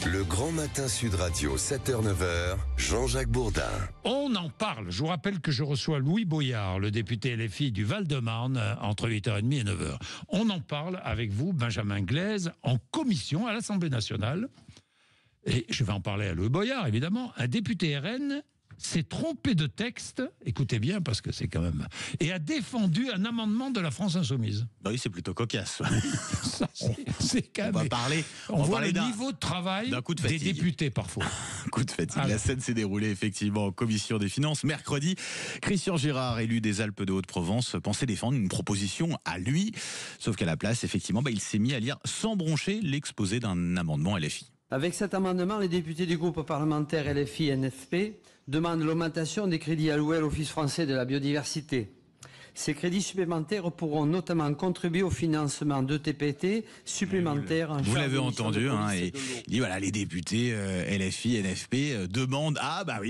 Le Grand Matin Sud Radio, 7h-9h, Jean-Jacques Bourdin. On en parle. Je vous rappelle que je reçois Louis Boyard, le député LFI du Val-de-Marne, entre 8h30 et 9h. On en parle avec vous, Benjamin Glaise, en commission à l'Assemblée nationale. Et je vais en parler à Louis Boyard, évidemment. Un député RN s'est trompé de texte, écoutez bien parce que c'est quand même... et a défendu un amendement de la France Insoumise. Bah oui, c'est plutôt cocasse. Ça, c'est quand même... On voit le niveau de travail des députés parfois. Coup de fatigue. La scène s'est déroulée effectivement en commission des finances. Mercredi, Christian Girard, élu des Alpes de Haute-Provence, pensait défendre une proposition à lui. Sauf qu'à la place, effectivement, il s'est mis à lire sans broncher l'exposé d'un amendement LFI. Avec cet amendement, les députés du groupe parlementaire LFI-NFP demandent l'augmentation des crédits alloués à l'Office français de la biodiversité. Ces crédits supplémentaires pourront notamment contribuer au financement de TPT supplémentaires. Vous l'avez entendu, et il dit voilà, les députés LFI, NFP demandent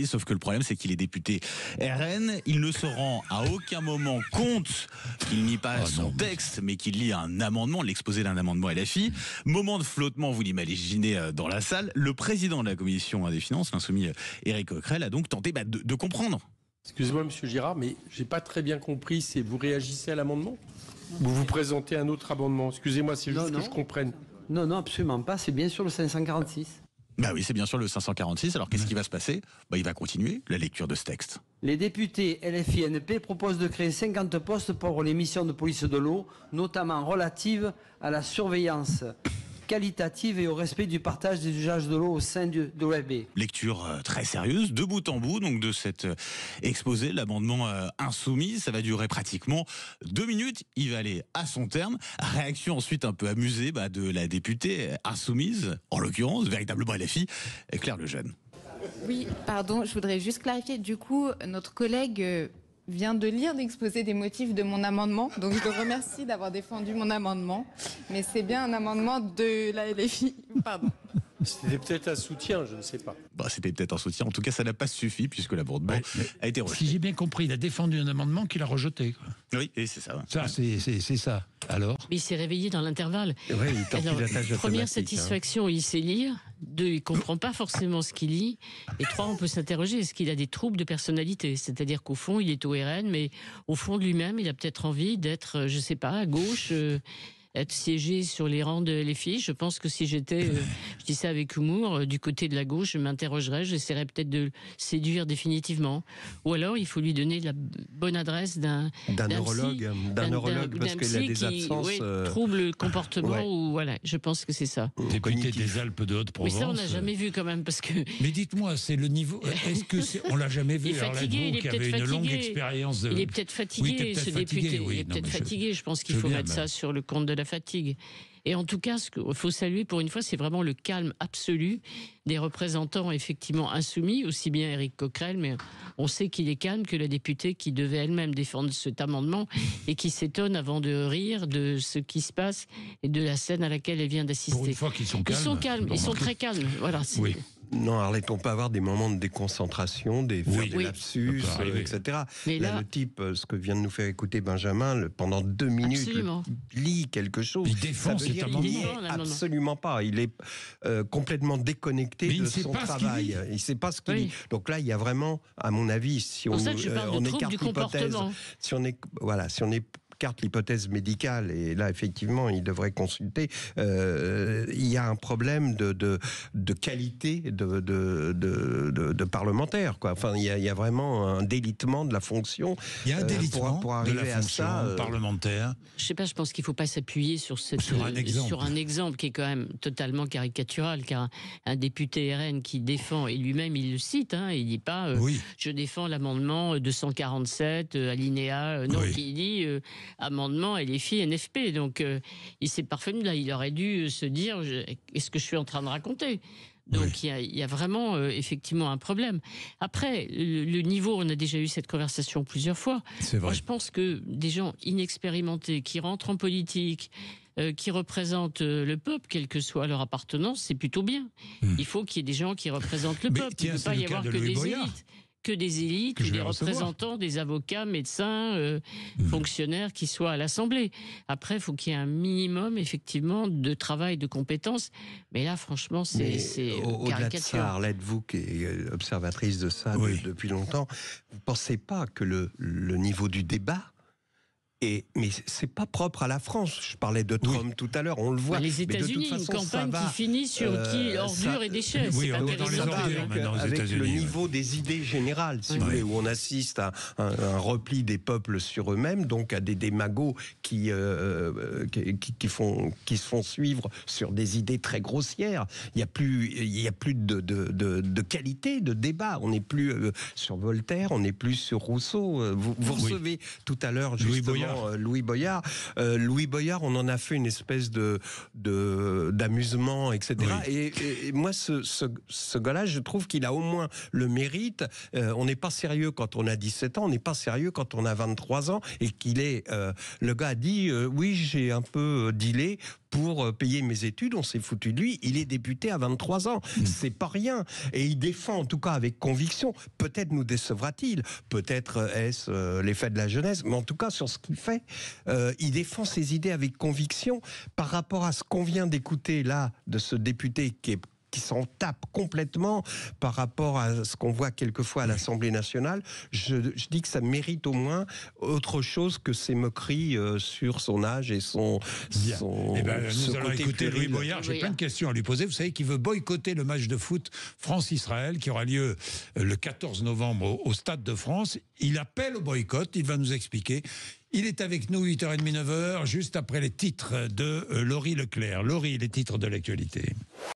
sauf que le problème c'est qu'il est député RN, il ne se rend à aucun moment compte qu'il n'y passe son texte, mais qu'il lit un amendement, l'exposé d'un amendement LFI. Moment de flottement, vous l'imaginez dans la salle. Le président de la commission des finances, l'insoumis Éric Coquerel, a donc tenté de comprendre. Excusez-moi, monsieur Girard, mais j'ai pas très bien compris. C'est vous réagissez à l'amendement ? Vous présentez un autre amendement ? Excusez-moi, c'est juste que je comprenne. Non, absolument pas. C'est bien sûr le 546. Bah oui, c'est bien sûr le 546. Alors qu'est-ce qui va se passer ? Il va continuer la lecture de ce texte. Les députés LFI-NP proposent de créer 50 postes pour les missions de police de l'eau, notamment relatives à la surveillance qualitative et au respect du partage des usages de l'eau au sein de l'OFB. Lecture très sérieuse, de bout en bout, donc de cet exposé, l'amendement insoumis. Ça va durer pratiquement 2 minutes. Il va aller à son terme. Réaction ensuite un peu amusée de la députée insoumise, en l'occurrence, véritablement LFI, Claire Lejeune. Oui, pardon, je voudrais juste clarifier. Du coup, notre collègue vient de lire l'exposé des motifs de mon amendement. Donc je le remercie d'avoir défendu mon amendement. Mais c'est bien un amendement de la LFI. Pardon. C'était peut-être un soutien, je ne sais pas. C'était peut-être un soutien. En tout cas, ça n'a pas suffi puisque l'amendement a été rejeté. Si j'ai bien compris, il a défendu un amendement qu'il a rejeté. Oui, et c'est ça. Ça, c'est ça. Alors ? Mais il s'est réveillé dans l'intervalle. Oui, il tente la tâche première satisfaction, il sait lire. 2, il comprend pas forcément ce qu'il lit. Et 3, on peut s'interroger, est-ce qu'il a des troubles de personnalité ? C'est-à-dire qu'au fond, il est au RN, mais au fond de lui-même, il a peut-être envie d'être, je sais pas, à gauche, être siégé sur les rangs de LFI. Je pense que si j'étais, je dis ça avec humour, du côté de la gauche, je m'interrogerais, j'essaierais peut-être de le séduire définitivement. Ou alors, il faut lui donner la bonne adresse d'un neurologue, parce qu'il a des absences. Trouble le comportement, ou voilà, je pense que c'est ça. Député des Alpes de Haute-Provence. Mais ça, on n'a jamais vu quand même, parce que... Mais dites-moi, c'est le niveau... Est-ce que on l'a jamais vu? Il est fatigué, il est peut-être fatigué. Une longue expérience de... Il est peut-être fatigué, ce député. Il est peut-être fatigué. Je pense qu'il faut mettre ça sur le compte de la fatigue. Et en tout cas, ce qu'il faut saluer pour une fois, c'est vraiment le calme absolu des représentants effectivement insoumis, aussi bien Éric Coquerel, mais on sait qu'il est calme que la députée qui devait elle-même défendre cet amendement et qui s'étonne avant de rire de ce qui se passe et de la scène à laquelle elle vient d'assister. Pour une fois qu'ils sont calmes. Ils sont calmes, ils sont très calmes. Voilà. Oui. Non, Arlette, on peut avoir des moments de déconcentration, des lapsus, etc. Mais là, le type, ce que vient de nous faire écouter Benjamin, pendant 2 minutes, lit quelque chose. Il défend cet amendement. Absolument pas. Il est complètement déconnecté de son travail. Il ne sait pas ce qu'il dit. Donc là, il y a vraiment, à mon avis, si on écarte l'hypothèse, si on écarte l'hypothèse médicale, et là effectivement il devrait consulter, il y a un problème de qualité de parlementaire, quoi. Enfin, il y a vraiment un délitement de la fonction. Il y a un délitement pour arriver de la fonction à ça, parlementaire. Je sais pas, je pense qu'il faut pas s'appuyer sur un exemple qui est quand même totalement caricatural, car un député RN qui défend, et lui-même il le cite, il dit pas je défends l'amendement 247 alinéa, non, il dit amendement LFI NFP, donc il s'est parfaitement là, il aurait dû se dire est-ce que je suis en train de raconter? Donc il y a vraiment effectivement un problème. Après, le niveau, on a déjà eu cette conversation plusieurs fois. C'est vrai. Moi, je pense que des gens inexpérimentés qui rentrent en politique, qui représentent le peuple, quelle que soit leur appartenance, c'est plutôt bien. Il faut qu'il y ait des gens qui représentent le peuple. Il ne peut pas y avoir que des élites. que des élites, des représentants, des avocats, médecins, fonctionnaires qui soient à l'Assemblée. Après, il faut qu'il y ait un minimum, effectivement, de travail, de compétences. Mais là, franchement, c'est au-delà de ça, Arlette, vous qui êtes observatrice de ça depuis longtemps, vous ne pensez pas que le niveau du débat mais c'est pas propre à la France. Je parlais de Trump tout à l'heure, on le voit. Les États-Unis, une campagne qui finit sur ordures et déchets. Oui, on est dans les ordures maintenant aux États-Unis. Avec le niveau des idées générales, si vous voulez, où on assiste à un repli des peuples sur eux-mêmes, donc à des démagos qui se font suivre sur des idées très grossières. Il y a plus de qualité de débat. On n'est plus sur Voltaire, on n'est plus sur Rousseau. Vous recevez tout à l'heure justement Louis Boyard. Louis Boyard, on en a fait une espèce d'amusement, etc. Oui. Et moi, ce gars-là, je trouve qu'il a au moins le mérite. On n'est pas sérieux quand on a 17 ans, on n'est pas sérieux quand on a 23 ans, et qu'il est... le gars a dit, oui, j'ai un peu dealé pour payer mes études, on s'est foutu de lui, il est député à 23 ans, c'est pas rien, et il défend en tout cas avec conviction, peut-être nous décevra-t-il, peut-être est-ce l'effet de la jeunesse, mais en tout cas sur ce qu'il fait, il défend ses idées avec conviction par rapport à ce qu'on vient d'écouter là, de ce député qui s'en tape complètement par rapport à ce qu'on voit quelquefois à l'Assemblée nationale. Je dis que ça mérite au moins autre chose que ces moqueries sur son âge et son nous allons écouter Louis Boyard. J'ai plein de questions à lui poser. Vous savez qu'il veut boycotter le match de foot France-Israël qui aura lieu le 14 novembre au Stade de France. Il appelle au boycott, il va nous expliquer. Il est avec nous 8h30, 9h, juste après les titres de Laurie Leclerc. Laurie, les titres de l'actualité.